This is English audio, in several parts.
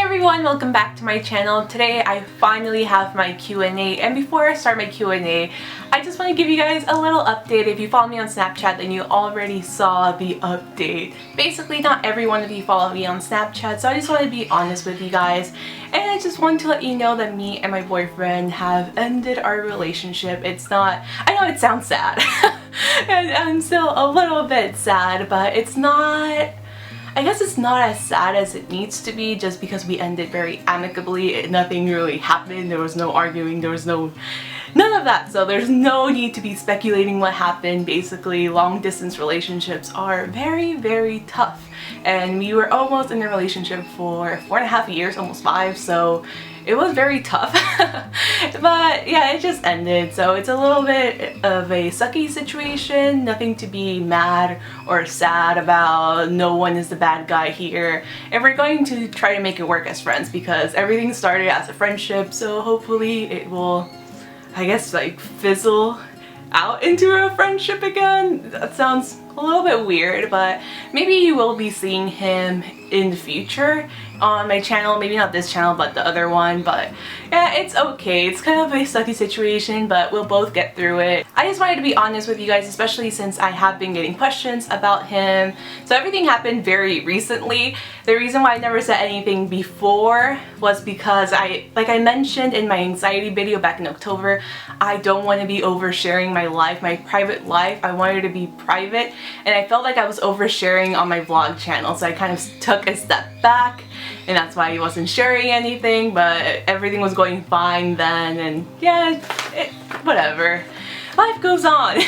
everyone, welcome back to my channel. Today I finally have my Q&A, and before I start my Q&A, I just want to give you guys a little update. If you follow me on Snapchat, then you already saw the update. Basically, not every one of you follow me on Snapchat, so I just want to be honest with you guys. And I just want to let you know that me and my boyfriend have ended our relationship. It's not, I know it sounds sad, and I'm still a little bit sad, but it's not, I guess it's not as sad as it needs to be, just because we ended very amicably. Nothing really happened. There was no arguing. There was none of that. So there's no need to be speculating what happened. Basically, long distance relationships are very, very tough. And we were almost in a relationship for 4.5 years, almost 5. So it was very tough. But yeah, it just ended. So it's a little bit of a sucky situation. Nothing to be mad or sad about. No one is the bad guy here. And we're going to try to make it work as friends, because everything started as a friendship. So hopefully it will, I guess, like fizzle out into a friendship again. That sounds a little bit weird, but maybe you will be seeing him in the future on my channel. Maybe not this channel, but the other one. But yeah, it's okay. It's kind of a sucky situation, but we'll both get through it. I just wanted to be honest with you guys, especially since I have been getting questions about him. So everything happened very recently. The reason why I never said anything before was because like I mentioned in my anxiety video back in October, I don't want to be oversharing my life, my private life. I wanted to be private, and I felt like I was oversharing on my vlog channel, so I kind of took a step back, and that's why I wasn't sharing anything. But everything was going fine then, and yeah, whatever. Life goes on.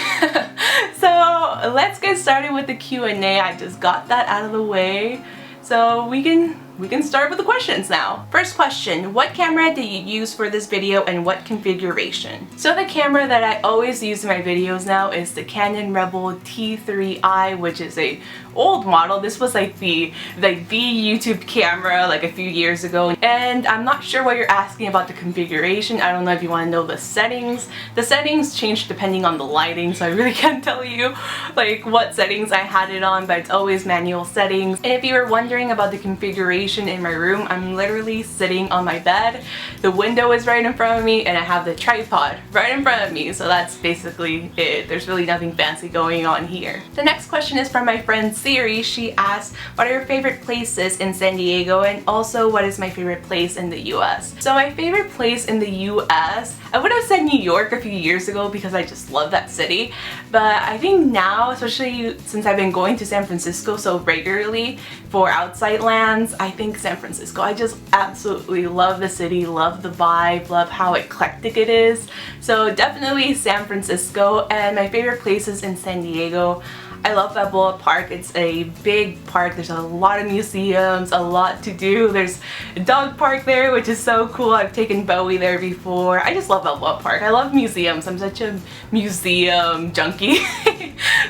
So let's get started with the Q&A. I just got that out of the way, so we can start with the questions now. First question, what camera did you use for this video and what configuration? So the camera that I always use in my videos now is the Canon Rebel T3i, which is a old model. This was like the YouTube camera like a few years ago, and I'm not sure what you're asking about the configuration. I don't know if you want to know the settings. The settings change depending on the lighting, so I really can't tell you like what settings I had it on, but it's always manual settings. And if you were wondering about the configuration in my room, I'm literally sitting on my bed. The window is right in front of me, and I have the tripod right in front of me, so that's basically it. There's really nothing fancy going on here. The next question is from my friend Siri. She asked, what are your favorite places in San Diego, and also what is my favorite place in the US? So my favorite place in the US, I would have said New York a few years ago because I just love that city, but I think now, especially since I've been going to San Francisco so regularly for outside lands, I think San Francisco. I just absolutely love the city, love the vibe, love how eclectic it is. So definitely San Francisco. And my favorite places in San Diego, I love Balboa Park. It's a big park. There's a lot of museums, a lot to do. There's a dog park there, which is so cool. I've taken Bowie there before. I just love Balboa Park. I love museums. I'm such a museum junkie.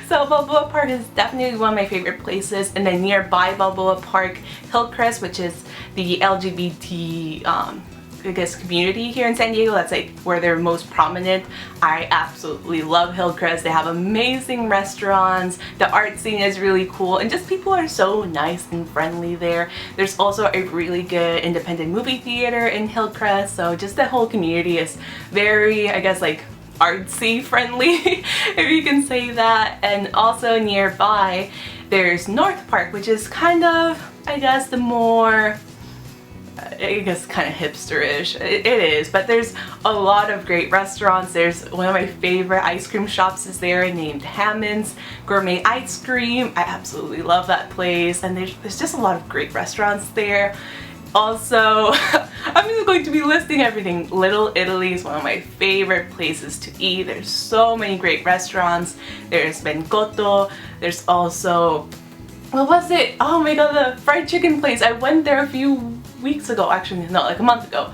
So Balboa Park is definitely one of my favorite places. And then nearby Balboa Park, Hillcrest, which is the LGBT I guess community here in San Diego. That's like where they're most prominent. I absolutely love Hillcrest. They have amazing restaurants. The art scene is really cool, and just people are so nice and friendly there. There's also a really good independent movie theater in Hillcrest, so just the whole community is very, I guess, like artsy friendly, if you can say that. And also nearby there's North Park, which is kind of, I guess, the more, I guess, kind of hipster-ish. It is, but there's a lot of great restaurants. There's one of my favorite ice cream shops is there, named Hammond's Gourmet Ice Cream. I absolutely love that place, and there's just a lot of great restaurants there. Also, I'm just going to be listing everything. Little Italy is one of my favorite places to eat. There's so many great restaurants. There's Bencotto. There's also, what was it? Oh my god, the fried chicken place. I went there a few weeks ago, actually no, like a month ago.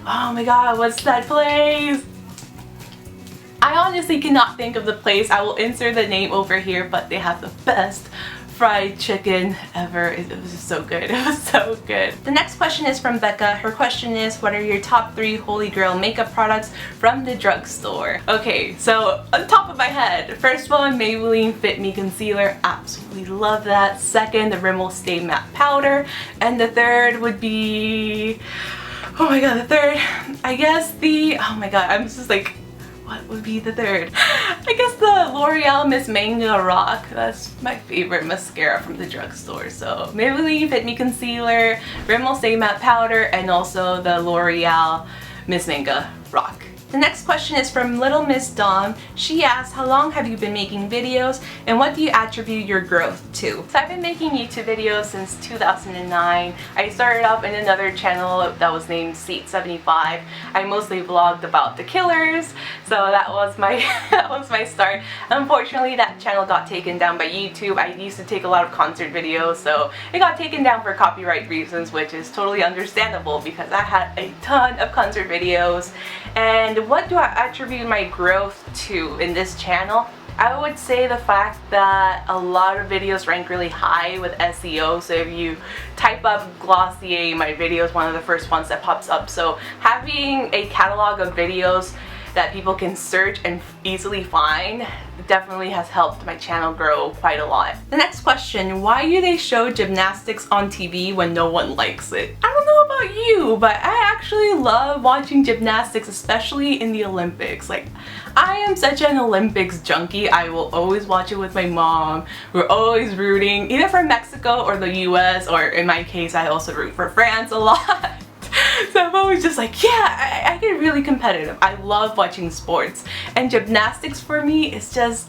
Oh my god, what's that place? I honestly cannot think of the place. I will insert the name over here, but they have the best fried chicken ever. It was just so good. It was so good. The next question is from Becca. Her question is, what are your top 3 holy grail makeup products from the drugstore? Okay, so on top of my head, first one, Maybelline Fit Me Concealer. Absolutely love that. Second, the Rimmel Stay Matte Powder. And the third would be, oh my god, the third, I guess oh my god, I'm just like, what would be the third? I guess the L'Oreal Miss Mango Rock. That's my favorite mascara from the drugstore. So Maybelline Fit Me Concealer, Rimmel Stay Matte Powder, and also the L'Oreal Miss Mango Rock. The next question is from Little Miss Dawn. She asks, how long have you been making videos and what do you attribute your growth to? So I've been making YouTube videos since 2009. I started off in another channel that was named Seat 75. I mostly vlogged about the Killers, so that was my start. Unfortunately, that channel got taken down by YouTube. I used to take a lot of concert videos, so it got taken down for copyright reasons, which is totally understandable because I had a ton of concert videos. And what do I attribute my growth to in this channel? I would say the fact that a lot of videos rank really high with SEO. So if you type up Glossier, my video is one of the first ones that pops up. So having a catalog of videos that people can search and easily find definitely has helped my channel grow quite a lot. The next question, why do they show gymnastics on TV when no one likes it? I don't know about you, but I actually love watching gymnastics, especially in the Olympics. Like, I am such an Olympics junkie. I will always watch it with my mom. We're always rooting, either for Mexico or the US, or in my case, I also root for France a lot. So I'm always just like, yeah, I get really competitive. I love watching sports, and gymnastics for me is just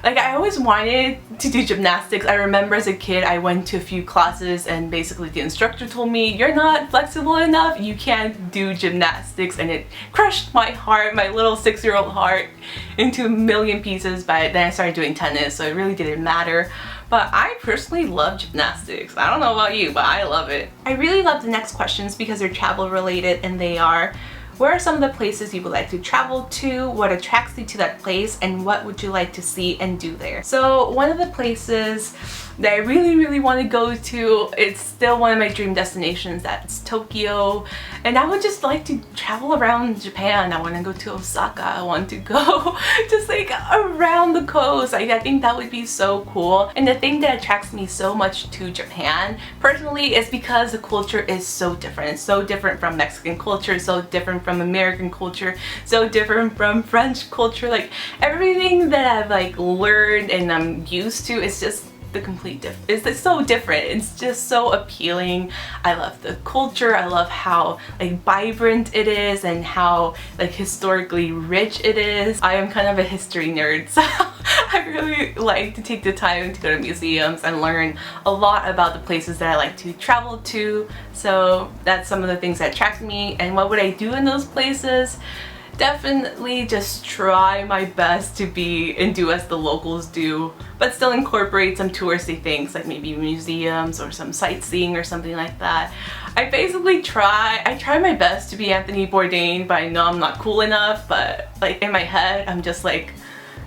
like, I always wanted to do gymnastics. I remember as a kid I went to a few classes and basically the instructor told me, you're not flexible enough, you can't do gymnastics, and it crushed my heart, my little 6-year-old heart, into a million pieces. But then I started doing tennis, so it really didn't matter. But I personally love gymnastics. I don't know about you, but I love it. I really love the next questions because they're travel related, and they are, where are some of the places you would like to travel to? What attracts you to that place? And what would you like to see and do there? So one of the places that I really want to go to, it's still one of my dream destinations, that's Tokyo. And I would just like to travel around Japan. I want to go to Osaka. I want to go just like around the coast. I think that would be so cool. And the thing that attracts me so much to Japan personally is because the culture is so different. It's so different from Mexican culture, so different from American culture, so different from French culture. Like, everything that I've like learned and I'm used to is just the complete difference. It's so different. It's just so appealing. I love the culture. I love how like vibrant it is and how like historically rich it is. I am kind of a history nerd, so I really like to take the time to go to museums and learn a lot about the places that I like to travel to. So that's some of the things that attract me. And what would I do in those places? Definitely just try my best to be and do as the locals do, but still incorporate some touristy things like maybe museums or some sightseeing or something like that. I basically try my best to be Anthony Bourdain, but I know I'm not cool enough. But like in my head, I'm just like,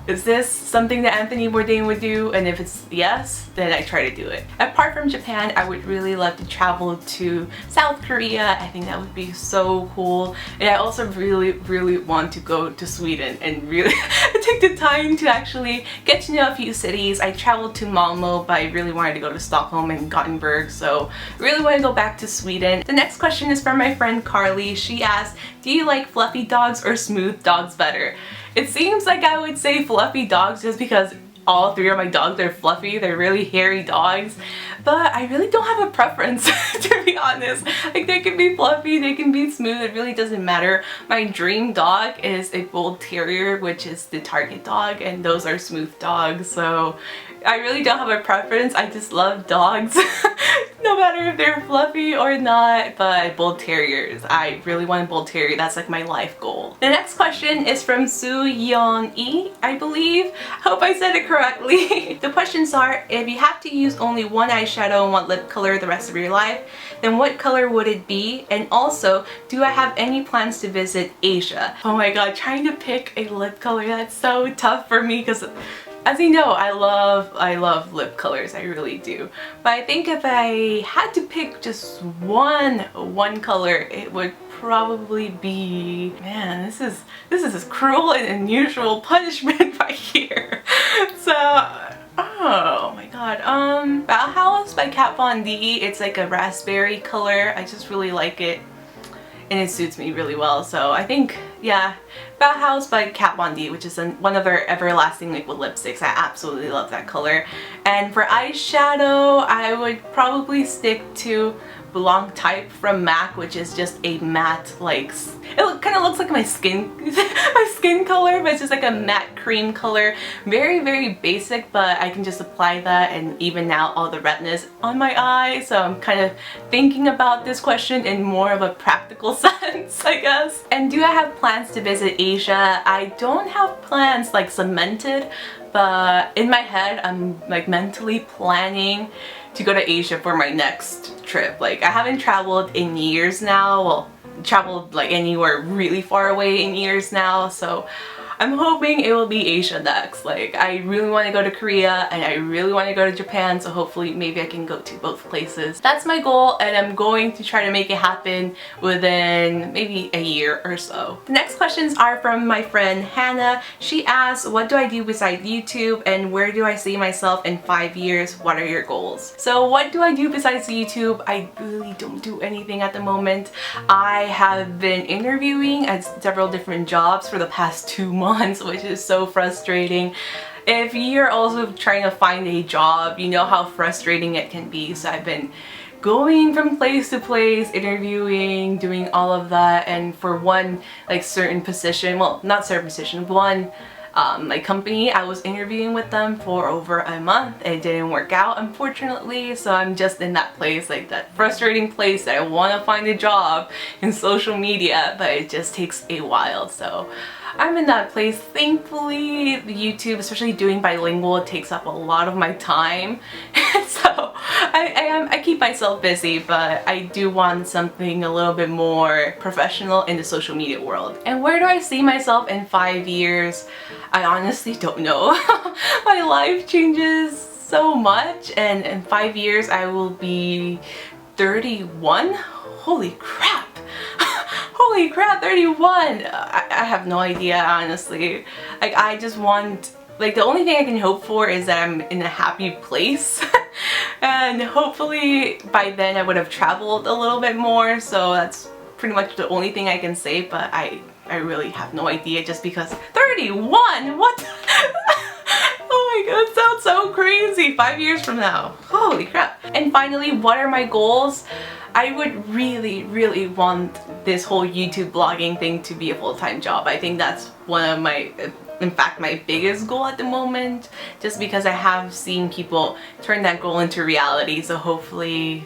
is this something that Anthony Bourdain would do? And if it's yes, then I try to do it. Apart from Japan, I would really love to travel to South Korea. I think that would be so cool. And I also really want to go to Sweden and really take the time to actually get to know a few cities. I traveled to Malmo, but I really wanted to go to Stockholm and Gothenburg, so I really want to go back to Sweden. The next question is from my friend Carly. She asked, do you like fluffy dogs or smooth dogs better? It seems like I would say fluffy dogs just because all 3 of my dogs are fluffy. They're really hairy dogs, but I really don't have a preference to be honest. Like, they can be fluffy, they can be smooth, it really doesn't matter. My dream dog is a bull terrier, which is the target dog, and those are smooth dogs. So I really don't have a preference. I just love dogs no matter if they're fluffy or not. But bull terriers, I really want a bull terrier. That's like my life goal. The next question is from Soo Yeon E, I believe. Hope I said it correctly. The questions are, if you have to use only one eyeshadow and one lip color the rest of your life, then what color would it be? And also, do I have any plans to visit Asia? Oh my god, trying to pick a lip color, that's so tough for me because as you know, I love lip colors, I really do. But I think if I had to pick just one color, it would probably be, man, this is cruel and unusual punishment right here. So, oh my god, Bauhaus by Kat Von D. It's like a raspberry color. I just really like it, and it suits me really well. So I think, yeah, Bauhaus by Kat Von D, which is one of their everlasting liquid lipsticks. I absolutely love that color. And for eyeshadow, I would probably stick to Blanc Type from MAC, which is just a matte, like, it kind of looks like my skin color, but it's just like a matte cream color. Very basic, but I can just apply that and even out all the redness on my eye. So I'm kind of thinking about this question in more of a practical sense, I guess. And do I have plans to visit Asia? I don't have plans like cemented, but in my head I'm like mentally planning to go to Asia for my next trip. Like, I haven't traveled in years now. Well, traveled like anywhere really far away in years now, so I'm hoping it will be Asia next. Like, I really want to go to Korea and I really want to go to Japan, so hopefully maybe I can go to both places. That's my goal, and I'm going to try to make it happen within maybe a year or so. The next questions are from my friend Hannah. She asks, what do I do besides YouTube, and where do I see myself in 5 years? What are your goals? So what do I do besides YouTube? I really don't do anything at the moment. I have been interviewing at several different jobs for the past 2 months, which is so frustrating. If you're also trying to find a job, you know how frustrating it can be. So I've been going from place to place, interviewing, doing all of that, and for one like certain position, well, not certain position, one like company, I was interviewing with them for over a month. It didn't work out, unfortunately, so I'm just in that place, like that frustrating place that I want to find a job in social media, but it just takes a while. So I'm in that place. Thankfully, the YouTube, especially doing bilingual, it takes up a lot of my time. So I keep myself busy, but I do want something a little bit more professional in the social media world. And where do I see myself in 5 years? I honestly don't know. My life changes so much, and in 5 years I will be 31. Holy crap! Holy crap, 31! I have no idea, honestly. Like, I just want, like, the only thing I can hope for is that I'm in a happy place. And hopefully by then I would have traveled a little bit more, so that's pretty much the only thing I can say, but I really have no idea, just because 31? What? Oh my god, it sounds so crazy. 5 years from now. Holy crap. And finally, what are my goals? I would really want this whole YouTube blogging thing to be a full-time job. I think that's one of my, in fact, my biggest goal at the moment, just because I have seen people turn that goal into reality. So hopefully,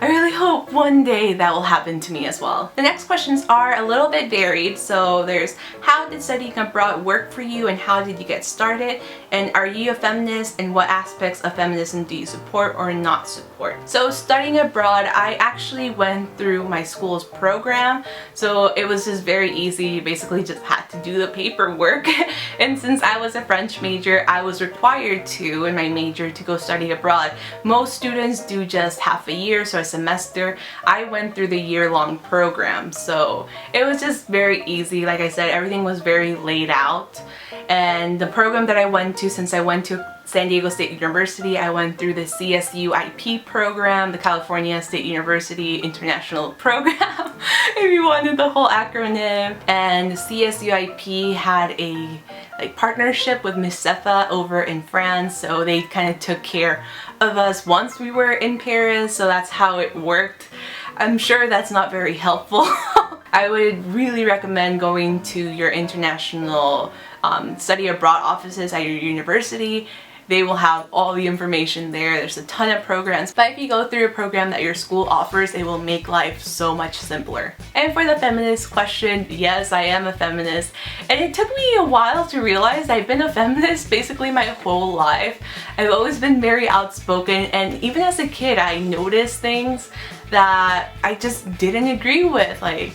I really hope one day that will happen to me as well. The next questions are a little bit varied. So there's, how did studying abroad work for you and how did you get started? And are you a feminist, and what aspects of feminism do you support or not support? So studying abroad, I actually went through my school's program. So it was just very easy. You basically just had to do the paperwork. And since I was a French major, I was required to, in my major, to go study abroad. Most students do just half a year, so a semester. I went through the year-long program, so it was just very easy. Like I said, everything was very laid out. And the program that I went to, since I went to San Diego State University, I went through the CSUIP program, the California State University International Program, if you wanted the whole acronym. And CSUIP had a partnership with Neuzeth over in France, so they kind of took care of us once we were in Paris, so that's how it worked. I'm sure that's not very helpful. I would really recommend going to your international study abroad offices at your university. They will have all the information there. There's a ton of programs, but if you go through a program that your school offers, it will make life so much simpler. And for the feminist question, yes, I am a feminist. And it took me a while to realize I've been a feminist basically my whole life. I've always been very outspoken, and even as a kid, I noticed things that I just didn't agree with. Like,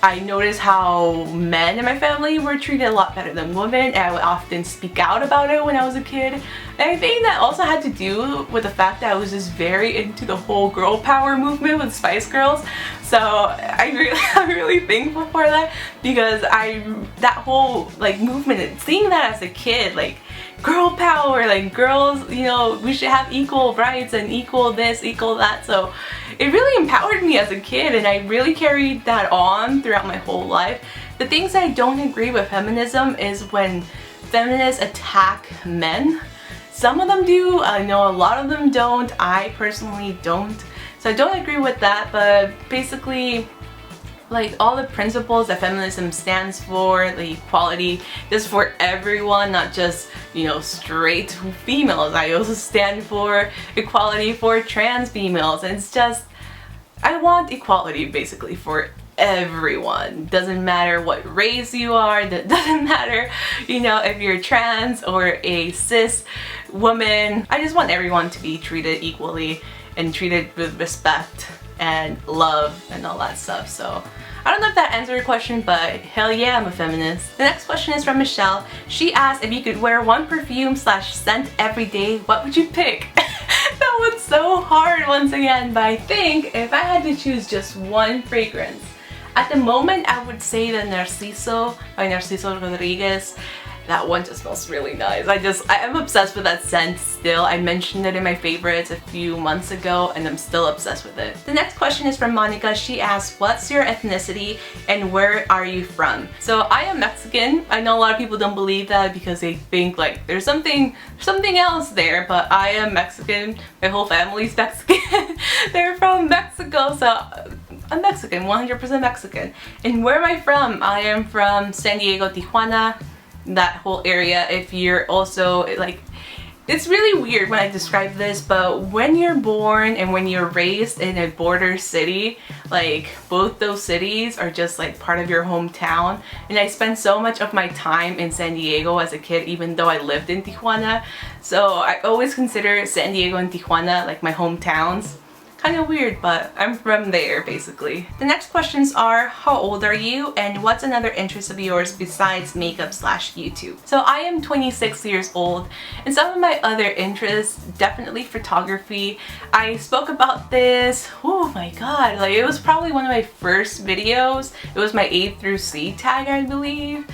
I noticed how men in my family were treated a lot better than women, and I would often speak out about it when I was a kid. And I think that also had to do with the fact that I was just very into the whole girl power movement with Spice Girls. So I'm really thankful for that, because that whole like movement, and seeing that as a kid, like girl power, like girls, you know, we should have equal rights and equal this, equal that. So it really empowered me as a kid, and I really carried that on throughout my whole life. The things I don't agree with feminism is when feminists attack men. Some of them do, I know a lot of them don't. I personally don't. So I don't agree with that, but basically, like all the principles that feminism stands for, the equality, just for everyone, not just, you know, straight females. I also stand for equality for trans females, and it's just, I want equality basically for everyone. Doesn't matter what race you are, that doesn't matter, you know, if you're trans or a cis woman. I just want everyone to be treated equally and treated with respect and love and all that stuff. So I don't know if that answered your question, but hell yeah, I'm a feminist. The next question is from Michelle. She asked, if you could wear one perfume / scent every day, what would you pick? That was so hard once again, but I think if I had to choose just one fragrance, at the moment I would say the Narciso by Narciso Rodriguez. That one just smells really nice. I am obsessed with that scent still. I mentioned it in my favorites a few months ago, and I'm still obsessed with it. The next question is from Monica. She asks, what's your ethnicity and where are you from? So I am Mexican. I know a lot of people don't believe that because they think like there's something else there, but I am Mexican. My whole family's Mexican. They're from Mexico, so I'm Mexican, 100% Mexican. And where am I from? I am from San Diego, Tijuana, that whole area. If you're also like, it's really weird when I describe this, but when you're born and when you're raised in a border city, like both those cities are just like part of your hometown. And I spent so much of my time in San Diego as a kid, even though I lived in Tijuana. So I always consider San Diego and Tijuana like my hometowns. Kind of weird, but I'm from there basically. The next questions are, how old are you and what's another interest of yours besides makeup / YouTube? So I am 26 years old, and some of my other interests, definitely photography. I spoke about this, oh my god, like it was probably one of my first videos. It was my A through C tag, I believe.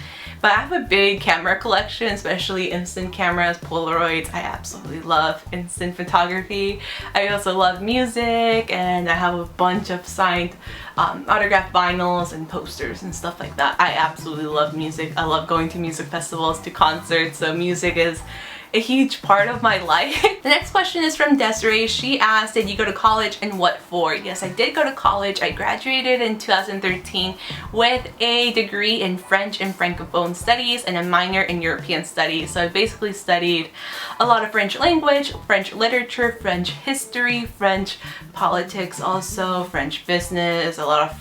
But I have a big camera collection, especially instant cameras, Polaroids. I absolutely love instant photography. I also love music, and I have a bunch of signed autographed vinyls and posters and stuff like that. I absolutely love music. I love going to music festivals, to concerts, so music is a huge part of my life. The next question is from Desiree. She asked, did you go to college and what for? Yes, I did go to college. I graduated in 2013 with a degree in French and Francophone studies and a minor in European studies. So I basically studied a lot of French language, French literature, French history, French politics also, French business, a lot of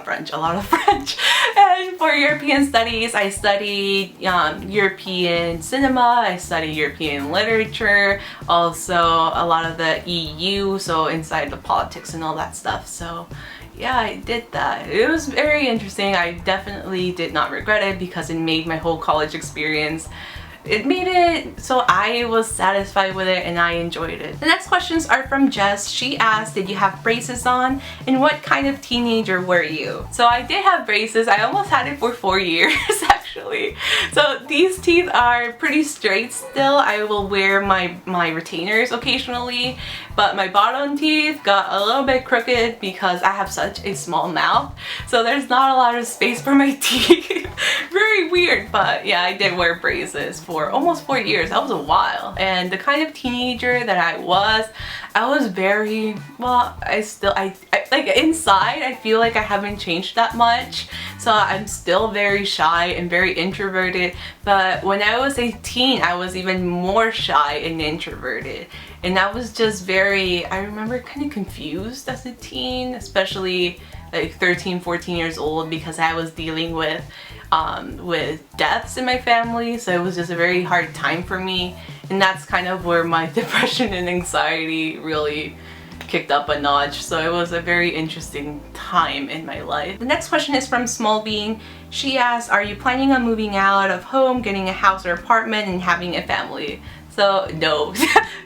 French. And for European studies, I studied European cinema, I studied European literature, also a lot of the EU, so inside the politics and all that stuff. So yeah, I did that. It was very interesting. I definitely did not regret it because it made my whole college experience, it made it so I was satisfied with it and I enjoyed it. The next questions are from Jess. She asked, did you have braces on and what kind of teenager were you? So I did have braces. I almost had it for 4 years actually. So these teeth are pretty straight still. I will wear my retainers occasionally, but my bottom teeth got a little bit crooked because I have such a small mouth. So there's not a lot of space for my teeth. Very weird, but yeah, I did wear braces for almost 4 years. That was a while. And the kind of teenager that I was very, well, I like inside I feel like I haven't changed that much. So I'm still very shy and very introverted, but when I was 18 I was even more shy and introverted. And I was just very, I remember, kind of confused as a teen, especially like 13, 14 years old, because I was dealing with deaths in my family, so it was just a very hard time for me. And that's kind of where my depression and anxiety really kicked up a notch. So it was a very interesting time in my life. The next question is from Small Being. She asks, are you planning on moving out of home, getting a house or apartment, and having a family? So no,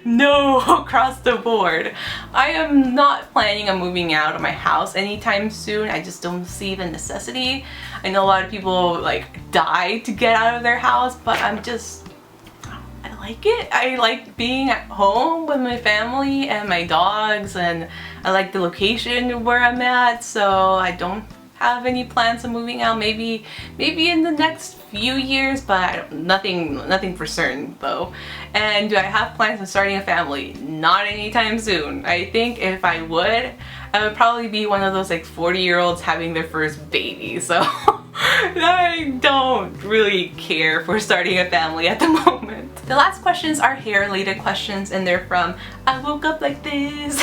no, across the board. I am not planning on moving out of my house anytime soon. I just don't see the necessity. I know a lot of people like die to get out of their house, but I like it. I like being at home with my family and my dogs, and I like the location where I'm at, so I don't have any plans of moving out. Maybe in the next few years, but nothing for certain though. And do I have plans of starting a family? Not anytime soon. I think if I would probably be one of those like 40-year-olds having their first baby, so I don't really care for starting a family at the moment. The last questions are hair related questions, and they're from I woke up like this.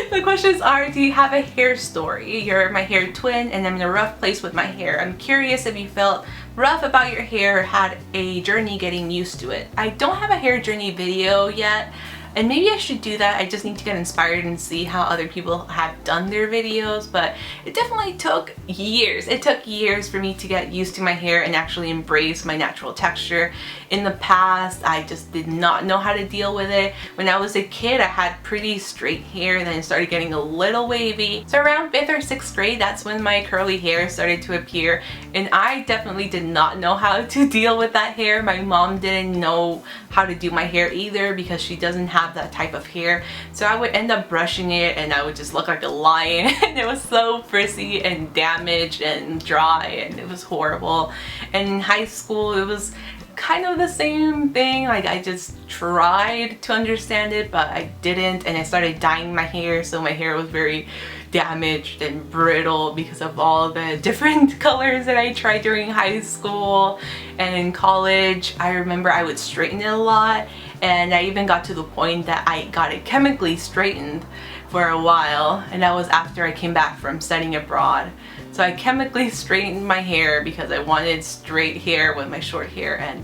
The questions are, do you have a hair story? You're my hair twin and I'm in a rough place with my hair. I'm curious if you felt rough about your hair or had a journey getting used to it. I don't have a hair journey video yet, and maybe I should do that. I just need to get inspired and see how other people have done their videos, but it definitely took years. It took years for me to get used to my hair and actually embrace my natural texture. In the past, I just did not know how to deal with it. When I was a kid, I had pretty straight hair, and then it started getting a little wavy. So around 5th or 6th grade, that's when my curly hair started to appear, and I definitely did not know how to deal with that hair. My mom didn't know how to do my hair either because she doesn't have that type of hair. So I would end up brushing it and I would just look like a lion, and it was so frizzy and damaged and dry, and it was horrible. And in high school, it was kind of the same thing. Like, I just tried to understand it, but I didn't, and I started dyeing my hair, so my hair was very damaged and brittle because of all the different colors that I tried during high school. And in college, I remember I would straighten it a lot, and I even got to the point that I got it chemically straightened for a while, and that was after I came back from studying abroad. So I chemically straightened my hair because I wanted straight hair with my short hair, and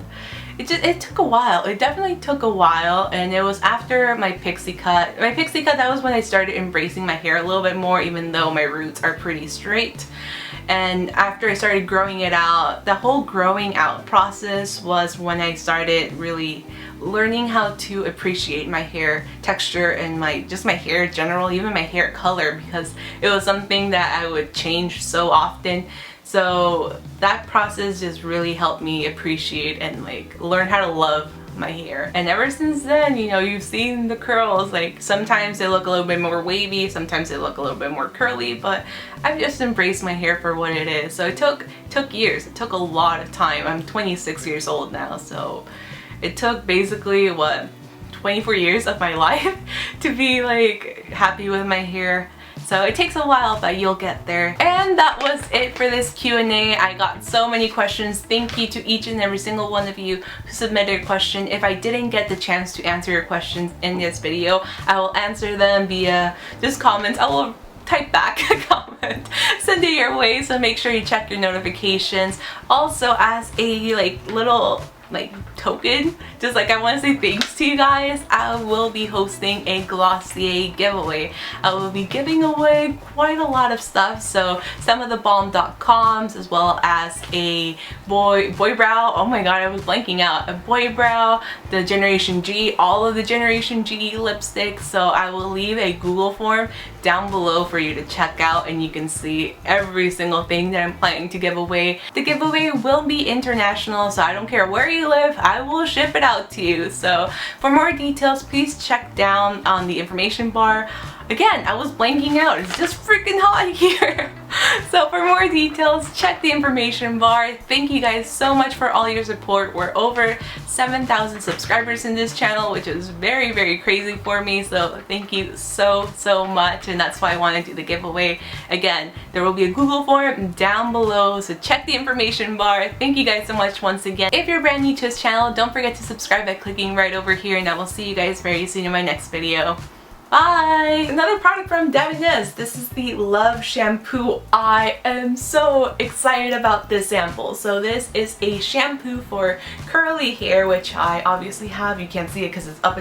it took a while. It definitely took a while, and it was after my pixie cut. My pixie cut, that was when I started embracing my hair a little bit more, even though my roots are pretty straight. And after I started growing it out, the whole growing out process was when I started really learning how to appreciate my hair texture and just my hair in general, even my hair color, because it was something that I would change so often. So that process just really helped me appreciate and like learn how to love my hair. And ever since then, you know, you've seen the curls. Like, sometimes they look a little bit more wavy, sometimes they look a little bit more curly, but I've just embraced my hair for what it is. So it took years. It took a lot of time. I'm 26 years old now, so it took basically, what, 24 years of my life to be like happy with my hair. So it takes a while, but you'll get there. And that was it for this Q&A. I got so many questions. Thank you to each and every single one of you who submitted a question. If I didn't get the chance to answer your questions in this video, I will answer them via just comments. I will type back a comment, send it your way, so make sure you check your notifications. Also, as a little token, just like I want to say thanks to you guys, I will be hosting a Glossier giveaway. I will be giving away quite a lot of stuff, so some of the Balm Dotcoms, as well as a boy brow, oh my god, I was blanking out, a boy brow, the Generation G, all of the Generation G lipsticks. So I will leave a Google form down below for you to check out, and you can see every single thing that I'm planning to give away. The giveaway will be international, so I don't care where you live, I will ship it out to you. So for more details, please check down on the information bar. Again, I was blanking out, it's just freaking hot here. So for more details, check the information bar. Thank you guys so much for all your support. We're over 7,000 subscribers in this channel, which is very, very crazy for me. So thank you so much, and that's why I want to do the giveaway. Again, there will be a Google form down below, so check the information bar. Thank you guys so much once again. If you're brand new to this channel, don't forget to subscribe by clicking right over here, and I will see you guys very soon in my next video. Bye! Another product from Neuzeth. This is the Love Shampoo. I am so excited about this sample. So this is a shampoo for curly hair, which I obviously have. You can't see it because it's up